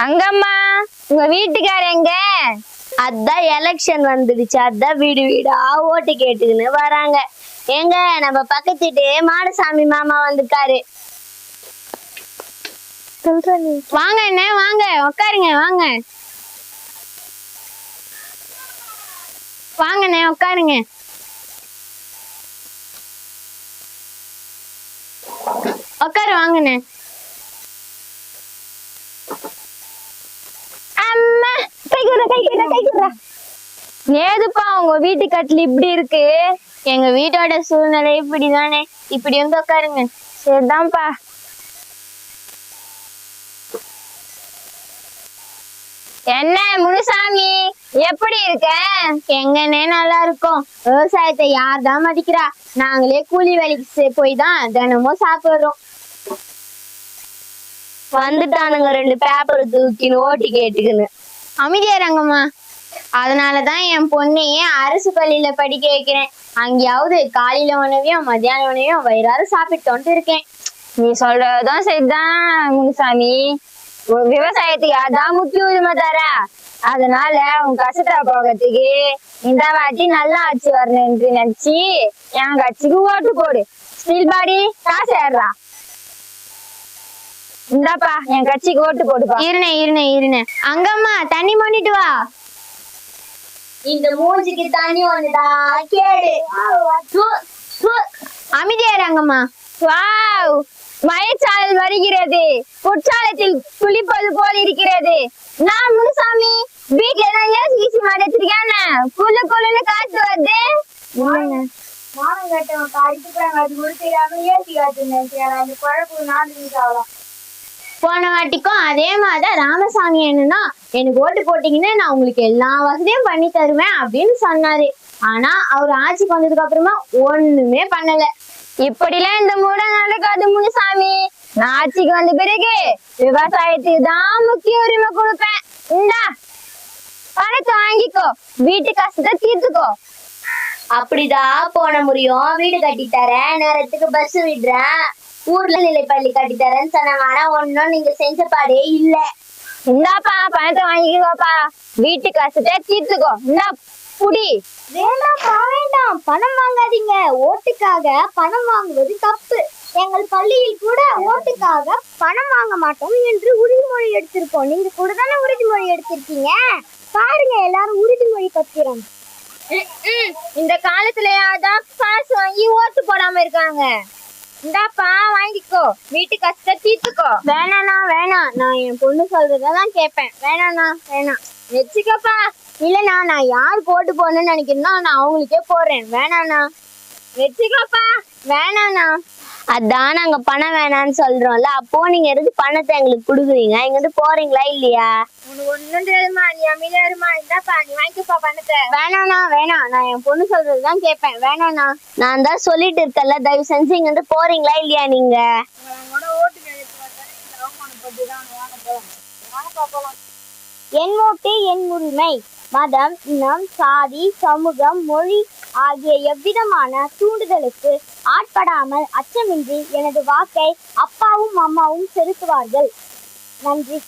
அங்கம்மா உங்க வீட்டுக்கார எங்க? அதான் எலெக்ஷன் வந்துடுச்சு, அதான் வீடு வீடா ஓட்டு கேட்டுக்கின்னு வராங்க. எங்க நம்ம பக்கத்துட்டு மாடசாமி மாமா வந்திருக்காரு. வாங்க என்ன வாங்க உட்காருங்க. வாங்க வாங்கண்ணே உட்காருங்க. உட்காரு வாங்கண்ணே. அம்மா ஏதுப்பா உங்க வீட்டு கட்டில் இப்படி இருக்கு? எங்க வீட்டோட சூழ்நிலை இப்படிதானே. இப்படி வந்து உட்காருங்க. சரிதான்ப்பா. என்ன முனுசாமி எப்படி இருக்க? எங்கன்னே நல்லா இருக்கும். விவசாயத்தை யார் தான் மதிக்கிறா? நாங்களே கூலி வேலைக்கு போய் தான் தினமும் சாப்பிடுறோம். வந்துட்டானுங்க 2 பேப்பர் தூக்கின்னு ஓட்டு கேட்டுக்குன்னு. அமைதியாரங்கம்மா. அதனாலதான் என் பொண்ணையே அரசு பள்ளியில படிக்க வைக்கிறேன். அங்கேயாவது காலையில உணவையும் மத்தியான உணவையும் வயிறார சாப்பிட்டோன்ட்டு இருக்கேன். நீ சொல்றதுதான் சரிதான் முனுசாமி. விவசாயத்துக்கு அதான் முக்கிய உரிமை தர. அதனால உன் கஷ்டத்தை போகிறதுக்கு இந்த வாட்டி நல்லா ஆட்சி வரணும்னு நினைச்சு என் கட்சிக்கு ஓட்டு போடு. ஸ்டீல் பாடி காசு ஏறா. இந்தாப்பா என் கட்சிக்கு ஓட்டு போடுப்பா. இருனே அங்கம்மா தண்ணி பண்ணிட்டு வா. இந்த மூஞ்சிக்கு தண்ணி ஒண்ணுடா கேடு. அமைதியாரங்கம்மா. வாவ், மழைச்சாரல் வருகிறது. குற்றாலத்தில் குளிப்பது போல் இருக்கிறது. நான் முனுசாமி வீட்டுல தான் ஏசி மாட்டிருக்கேன். குளுன்னு காத்து வருது. போன வாட்டிக்கும் அதே மாதிரிதான் ராமசாமி என்னன்னா எனக்கு ஓட்டு போட்டீங்கன்னா நான் உங்களுக்கு எல்லா வசதியும் பண்ணி தருவேன் அப்படின்னு சொன்னாரு. ஆனா அவர் ஆட்சிக்கு வந்ததுக்கு அப்புறமா ஒண்ணுமே பண்ணல. இப்படிலாம் இந்த மூட நடக்காது முனுசாமி. நான் ஆட்சிக்கு வந்த பிறகு விவசாயத்துக்கு தான் முக்கிய உரிமை கொடுப்பேன். இந்தா பணத்தை வாங்கிக்கோ, வீட்டு கஷ்டத்தை தீர்த்துக்கோ. அப்படிதான் போன முடியும். வீடு கட்டி தரேன், நேரத்துக்கு பஸ் விடுறேன், ஊர்ல நிலைப்பள்ளி கட்டி தரேன்னு சொன்னாங்க. ஆனா ஒன்னும் நீங்க செஞ்ச பாடே இல்ல. இந்தாப்பா பணத்தை வாங்கிக்கோப்பா, வீட்டு கஷ்டத்தை தீர்த்துக்கோ. இந்தா புடி. வேண்டாம், பணம் வாங்காதீங்க. ஓட்டுக்காக பணம் வாங்குவது தப்பு. எங்கள் பள்ளியில் கூட ஓட்டுக்காக பணம் வாங்க மாட்டோம் என்று உறுதிமொழி எடுத்திருக்கோம். நீங்க கூட தானே உறுதிமொழி எடுத்திருக்கீங்க. பாருங்க எல்லாரும் உறுதிமொழி பத்திரம். இந்த காலத்துலயாதான் காசு வாங்கி ஓட்டு போடாம இருக்காங்க. இந்தாப்பா வாங்கிக்கோ, வீட்டு கஷ்டத்தை தீர்த்துக்கோ. வேணாண்ணா வேணாம், நான் என் பொண்ணு சொல்றதான் கேட்பேன். வேணாண்ணா வேணாம், வச்சுக்கப்பா. இல்லண்ணா நான் யாருக்கு ஓட்டு போடணும்னு நினைக்கிறேன்னா நான் அவங்களுக்கே போடுறேன். வேணாண்ணா வச்சுக்கப்பா. வேணாண்ணா. அதான் நாங்க பணம் வேணான்னு சொல்றோம்ல, அப்போ நீங்க எதுக்கு பணத்தை எங்களுக்கு கொடுக்குறீங்க? இங்க இருந்து போறீங்களா இல்லையா? உனக்கு ஒண்ணும் தெரியுமா? நீ அமைதியாருமா. இந்தாப்பா நீ வாங்கிக்கப்பா பணத்தை. வேணாண்ணா வேணாம், நான் என் பொண்ணு சொல்றதுதான் கேட்பேன். வேணாண்ணா. நான் தான் சொல்லிட்டு இருக்கல, தயவு செஞ்சு இங்க இருந்து போறீங்களா இல்லையா? நீங்க என் ஓட்டு என் உரிமை. மதம், இனம், சாதி, சமூகம், மொழி ஆகிய எவ்விதமான தூண்டுதலுக்கு ஆட்படாமல் அச்சமின்றி எனது வாக்கை அப்பாவும் அம்மாவும் செலுத்துவார்கள். நன்றி.